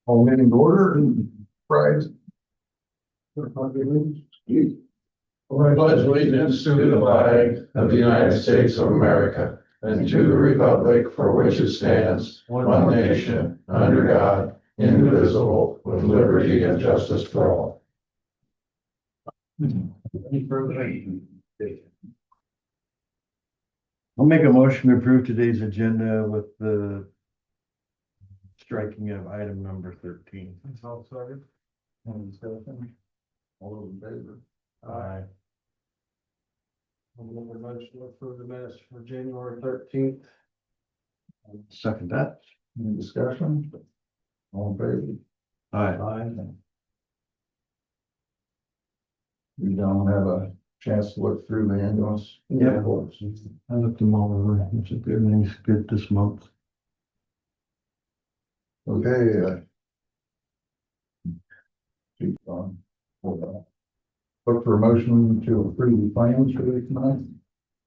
All meeting to order and rise. I pledge allegiance to the flag of the United States of America and to the republic for which it stands, one nation, under God, indivisible, with liberty and justice for all. Any further? I'll make a motion to approve today's agenda with the striking of item number 13. All started. Any discussion? All those in favor? Aye. I'll make a motion to approve the minutes for January 13th. Second that. Any discussion? All in favor? Aye. We don't have a chance to look through the ambulance. Yeah. reports. I looked them all over. Everything's good this month. Okay. Keep on. Hold on. Look for a motion to approve the claims for this month.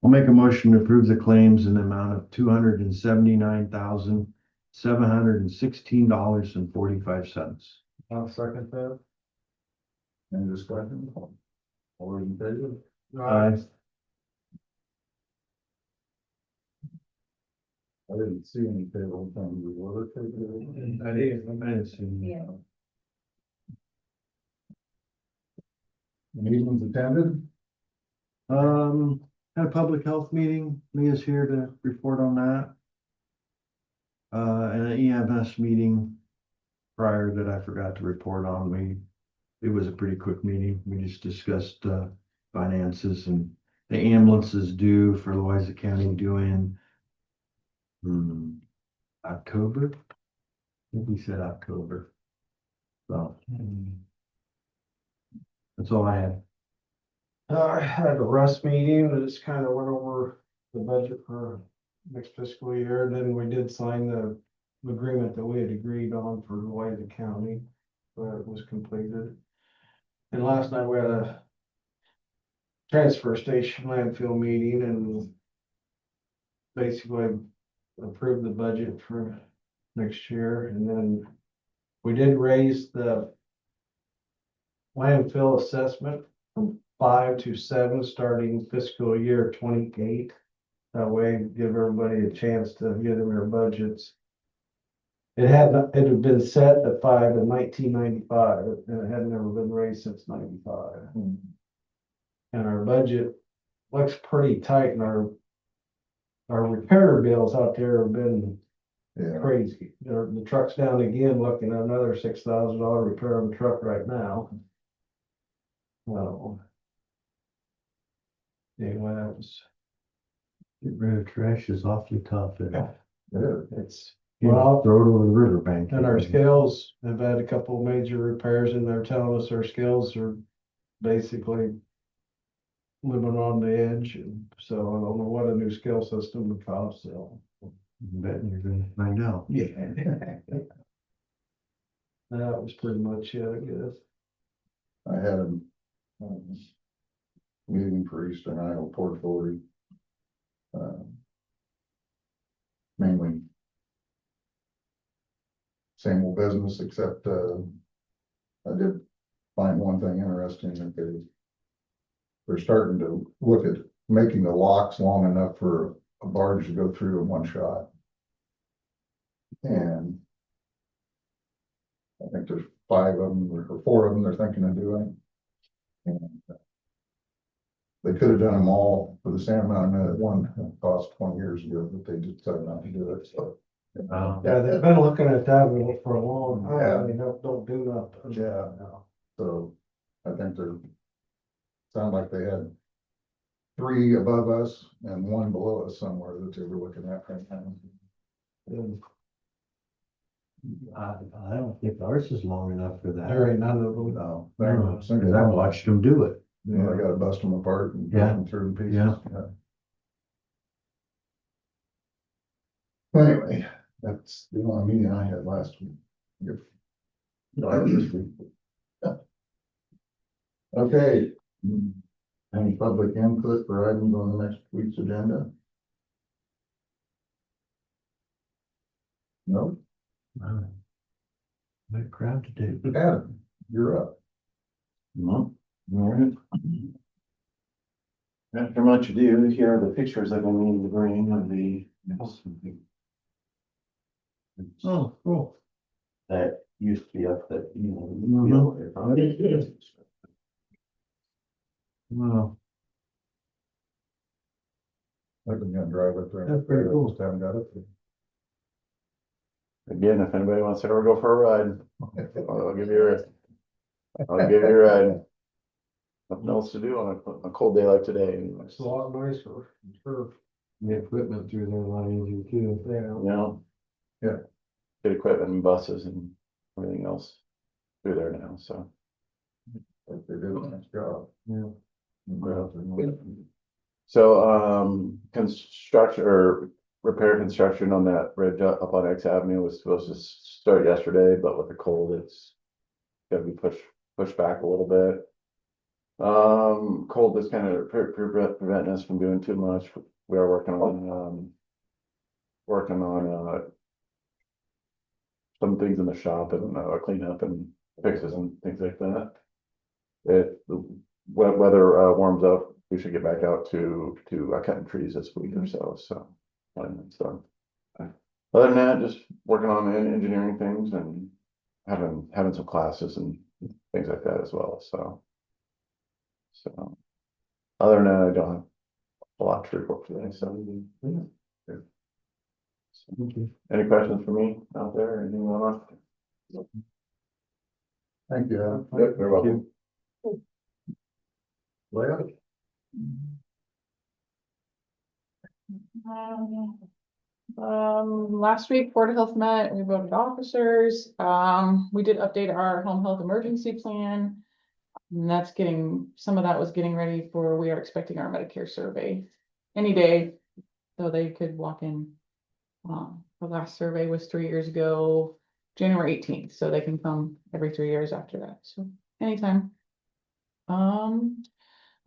I'll make a motion to approve the claims in the amount of $279,716.45. I'll second that. Any discussion? All those in favor? Aye. I didn't see any payroll from the water. I didn't see. Yeah. Meetings attended? Had a public health meeting. Leah's here to report on that. And an EMS meeting prior that I forgot to report on. It was a pretty quick meeting. We just discussed, finances and the ambulance is due for Louisa County due in October. I think we said October. So that's all I had. I had a Russ meeting, and just kind of went over the budget for next fiscal year, and then we did sign the agreement that we had agreed on for Louisa County, where it was completed. And last night we had a transfer station landfill meeting and basically approved the budget for next year, and then we did raise the landfill assessment from 5 to 7 starting fiscal year 28. That way give everybody a chance to get in their budgets. It had been set at 5 in 1995 and it had never been raised since 95. And our budget looks pretty tight, and our repair bills out there have been Yeah. crazy. The truck's down again, looking at another $6,000 repair on the truck right now. Well. Anyway, that was, Get rid of trash is awfully tough. Yeah. it's, You well, throw it over the riverbank. and our scales have had a couple of major repairs, and they're telling us our scales are basically living on the edge, and so I don't know what a new scale system would cost, so. Bet you're gonna find out. Yeah. That was pretty much it, I guess. I had a meeting for Eastern Iowa Port Authority. Mainly same old business, except I did find one thing interesting, that they're starting to look at making the locks long enough for a barge to go through in one shot. And I think there's 5 of them or 4 of them they're thinking of doing. And they could have done them all for the same amount of one cost 20 years ago, but they just decided not to do it, so. Yeah, they've been looking at that for a long time, Yeah. they don't do nothing. Yeah. So I think sound like they had 3 above us and 1 below us somewhere that they were looking at right now. And I don't think ours is long enough for that. there ain't none of them. No. Because I watched them do it. You know, I gotta bust them apart and put Yeah. them through in pieces. Yeah. Anyway, that's the only meeting I had last week. This week. Okay. Any public input for items on the next week's agenda? No? That crowd today. Adam, you're up. All right. After much ado, here are the pictures I've been meaning to bring of the. Oh, cool. That used to be up that, you know. Wow. I've been gonna drive up there. That's pretty cool. Just haven't got it. Again, if anybody wants to ever go for a ride, I'll give you a ride. Nothing else to do on a cold day like today. It's a lot nicer, sure. The equipment through there a lot easier too. Yeah. You know? Yeah. Good equipment and buses and everything else through there now, so. They did a nice job. Yeah. So, construction or repair construction on that bridge up on X Avenue was supposed to start yesterday, but with the cold, it's gotta be pushed back a little bit. Cold is kind of preventing us from doing too much. We are working on some things in the shop and clean up and fixes and things like that. Weather warms up, we should get back out to cutting trees this week or so, so. Other than that, just working on engineering things and having some classes and things like that as well, so. So, other than that, I don't have a lot to report today, so. Yeah. So, any questions for me out there, anything else? Thank you, Adam. Yep, you're welcome. Leah? Last week, Board of Health met, we voted officers, we did update our home health emergency plan. And that's some of that was getting ready for, we are expecting our Medicare survey any day, though they could walk in. The last survey was 3 years ago, January 18th, so they can come every 3 years after that, so anytime.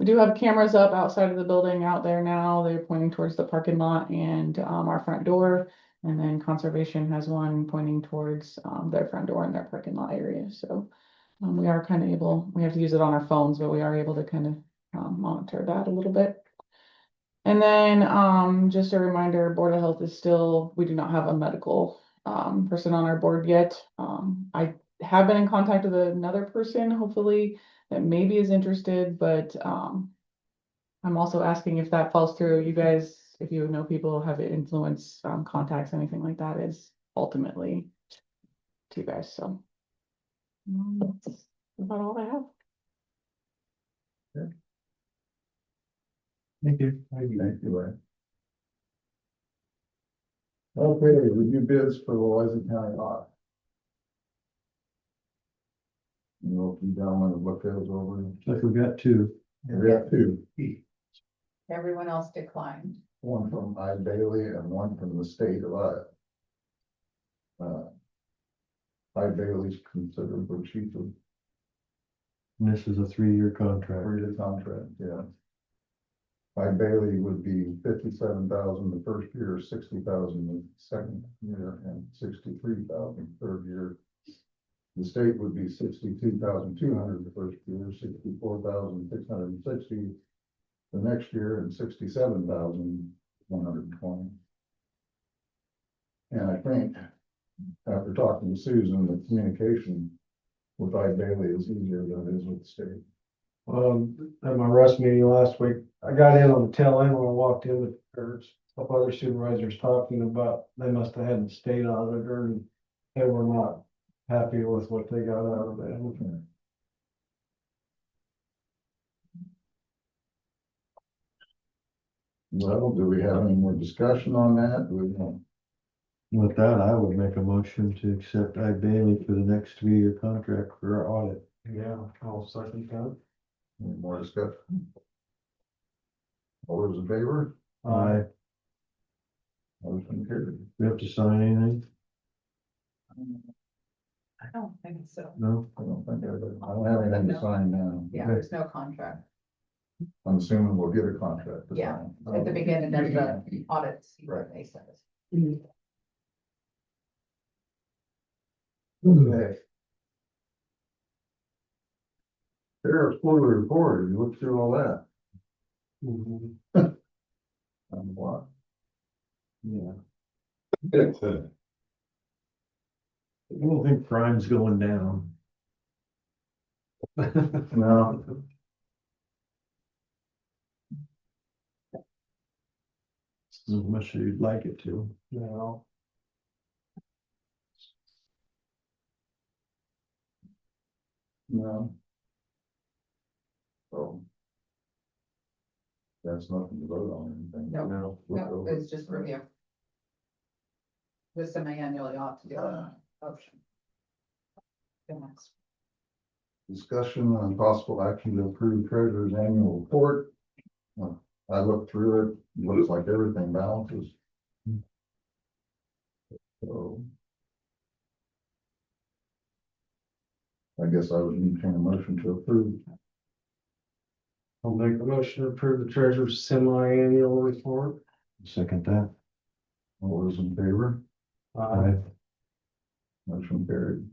We do have cameras up outside of the building out there now. They're pointing towards the parking lot and our front door. And then conservation has one pointing towards their front door and their parking lot area. So we are kind of able, we have to use it on our phones, but we are able to kind of monitor that a little bit. And then just a reminder, Board of Health is still, we do not have a medical person on our board yet. I have been in contact with another person, hopefully, that maybe is interested, but I'm also asking if that falls through. You guys, if you know people have influence, contacts, anything like that, is ultimately to you guys. So that's about all I have. Thank you. Thank you, Leah. Okay, review bids for the Louisa County audit. We'll be down and look those over. I forgot two. We have two, Everyone else declined. one from I Bailey and one from the state of Iowa. I Bailey's considerably cheaper. And this is a 3-year contract. For your contract, yeah. By Bailey would be 57,000 the first year, 60,000 the second year, and 63,000 third year. The state would be 62,200 the first year, 64,660 the next year, and 67,120. And I think after talking to Susan, the communication with I Bailey is easier than it is with the state. At my rest meeting last week, I got in on the tail end when I walked in, there's a couple other supervisors talking about, they must have had the state auditor and they were not happy with what they got out of it. Well, do we have any more discussion on that? Do we want? With that, I would make a motion to accept I Bailey for the next 3-year contract for our audit. Yeah, I'll second that. Any more discussion? All those in favor? Aye. Motion carried. We have to sign anything? I don't think so. No? I don't have anything to sign now. Yeah, there's no contract. I'm assuming we'll get a contract. to Yeah, sign. at the beginning of the audit, see what they said. Okay. Sheriff's quarterly report, you looked through all that. Mhm. On what? Yeah. I don't think crime's going down. No. As much as you'd like it to. No. No. So. That's nothing to vote on or anything. No. No. Look No, over. it's just review. Just semi-annually ought to do an option. The next. Discussion on possible action to approve treasurer's annual report. Well, I looked through it, looks like everything balances. So. I guess I would need to turn a motion to approve. I'll make a motion to approve the treasurer's semi-annual report. Second that. All those in favor? Uh, Motion carried.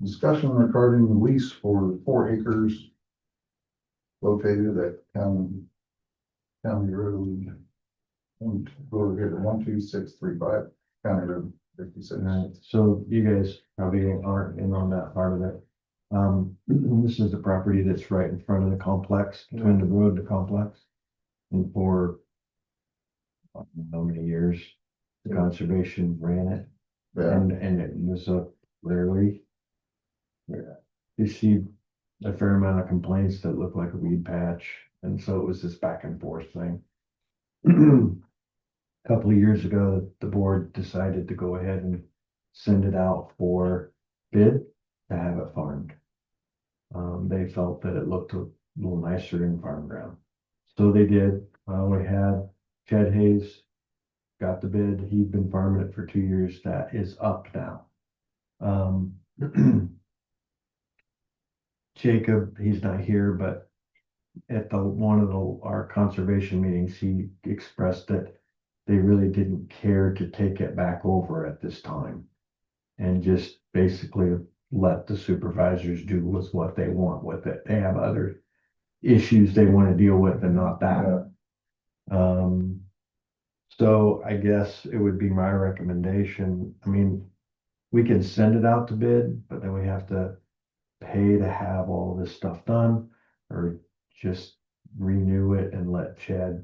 Discussion regarding the lease for 4 acres located at County Road. Go here, 12635, County Road 56. Right, so you guys probably aren't in on that part of it. This is the property that's right in front of the complex, between the road and the complex. And for I don't know how many years, the conservation ran it, Yeah, and it was up rarely. You see a fair amount of complaints that look like a weed patch, and so it was this back and forth thing. Couple of years ago, the board decided to go ahead and send it out for bid to have it farmed. They felt that it looked a little nicer in farm ground. So they did. We had Chad Hayes got the bid. He'd been farming it for 2 years. That is up now. Jacob, he's not here, but at one of our conservation meetings, he expressed that they really didn't care to take it back over at this time. And just basically let the supervisors do with what they want with it. They have other issues they want to deal with and not that. So I guess it would be my recommendation. I mean, we can send it out to bid, but then we have to pay to have all this stuff done, or just renew it and let Chad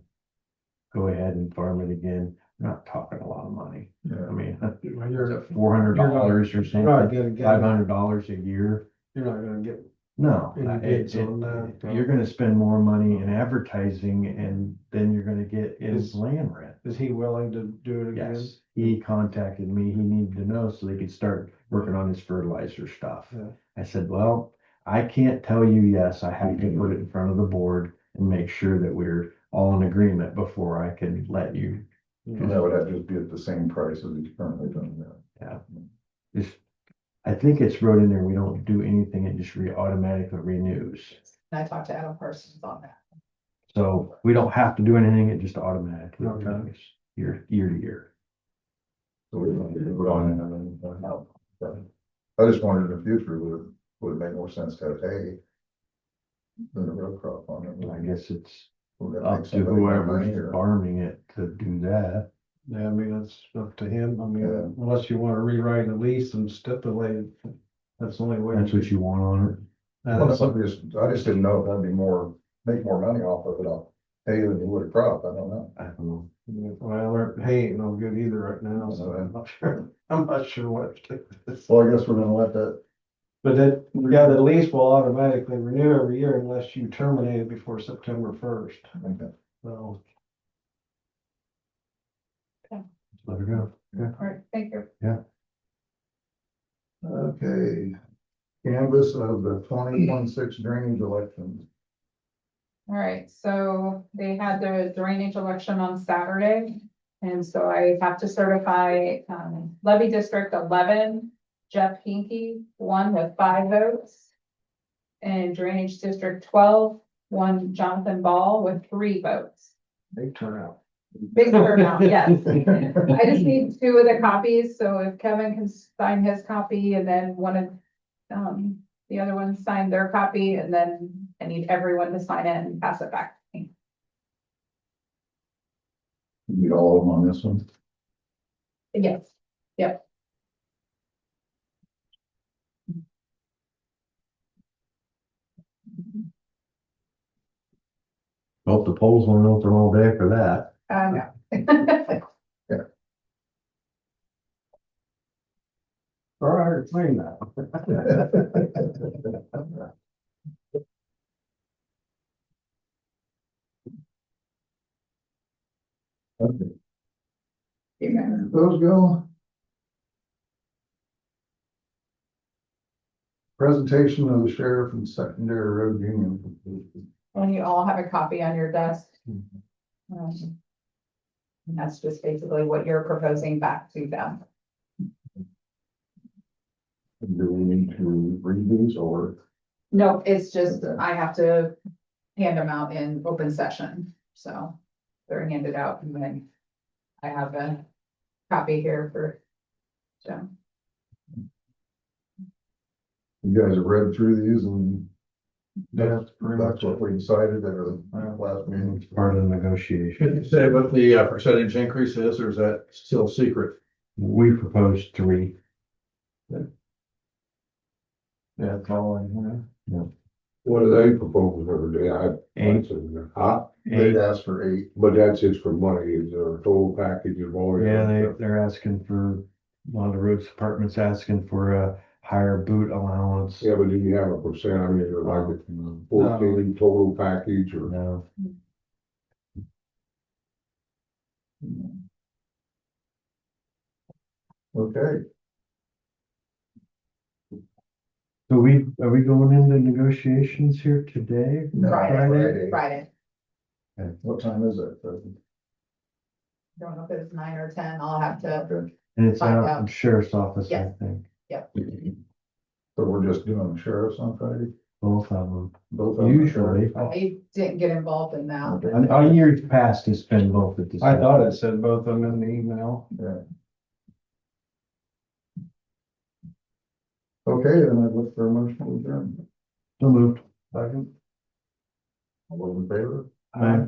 go ahead and farm it again. We're not talking a lot of money. yeah. I mean, well, you're $400 or not something, gonna get, $500 a year. you're not gonna get, No, Any bids on that, you're gonna spend more money in advertising, and then you're gonna get in Is- land rent. is he willing to do it again? Yes, he contacted me. He needed to know so he could start working on his fertilizer stuff. Yeah. I said, well, I can't tell you yes. I have to put it in front of the board and make sure that we're all in agreement before I can let you. And that would have to just be at the same price as he's currently doing that. Just, I think it's wrote in there, we don't do anything, it just automatically renews. And I talked to Adam Parsons on that. So we don't have to do anything, it just automatically Okay. renews year to year. So we don't need to put on it and then, no. I just wondered in the future, would it make more sense to have hay than a row crop on it? I guess it's Would that make up to somebody more money, whoever's or- farming it to do that. Yeah, I mean, that's up to him. I mean, Yeah. unless you wanna rewrite the lease and stipulate, that's the only way. That's what you want on it. Well, I just didn't know if that'd be make more money off of it, hay than you would a crop, I don't know. I don't know. Well, hay ain't no good either right now, so I'm not sure what. to do. Well, I guess we're gonna let that, But that, yeah, the lease will automatically renew every year unless you terminate it before September 1st, okay. so. Let her go. All right, thank you. Okay, canvas of the 2026 drainage elections. All right, so they had the drainage election on Saturday. And so I have to certify, levy district 11, Jeff Hinkie won with 5 votes. And drainage district 12 won Jonathan Ball with 3 votes. Big turnout. Big turnout, yes. I just need 2 of the copies, so if Kevin can sign his copy and then one of, The other one signed their copy, and then I need everyone to sign it and pass it back to me. You need all of them on this one. Yes, yep. Hope the polls won't open all day for that. No. All right, explain that. Okay. Those go. Presentation of the sheriff and secondary road union. And you all have a copy on your desk. And that's just basically what you're proposing back to them. Do we need to read these or? No, it's just, Okay. I have to hand them out in open session, so they're handed out and then I have a copy here for Jim. You guys have read through these and That's pretty that's what we decided at our last meeting. Part of the negotiation. Can you say what the percentage increase is, or is that still secret? We proposed 3. That's all I have. What are they proposing over there? 8. Huh? They'd asked for 8. But that's just for money, is there a total package of all? Yeah, they're asking for, a lot of the roads department's asking for a higher boot allowance. Yeah, but do you have a percent, I mean, is it like a 14 total package or? No, Okay, so are we going into negotiations here today? No, Friday. Friday. what time is it? Don't know if it's 9 or 10. I'll have to, And it's Find out out. in sheriff's office, I Yes. think, So we're just doing the sheriff's on Friday? both of them. Both of them? Usually, I didn't get involved in that. Okay. on years past, it's been both at the I same. thought it said both of them in the email. Yeah. Okay, then I look for a motion to adjourn. So moved. Second. All those in favor? Aye.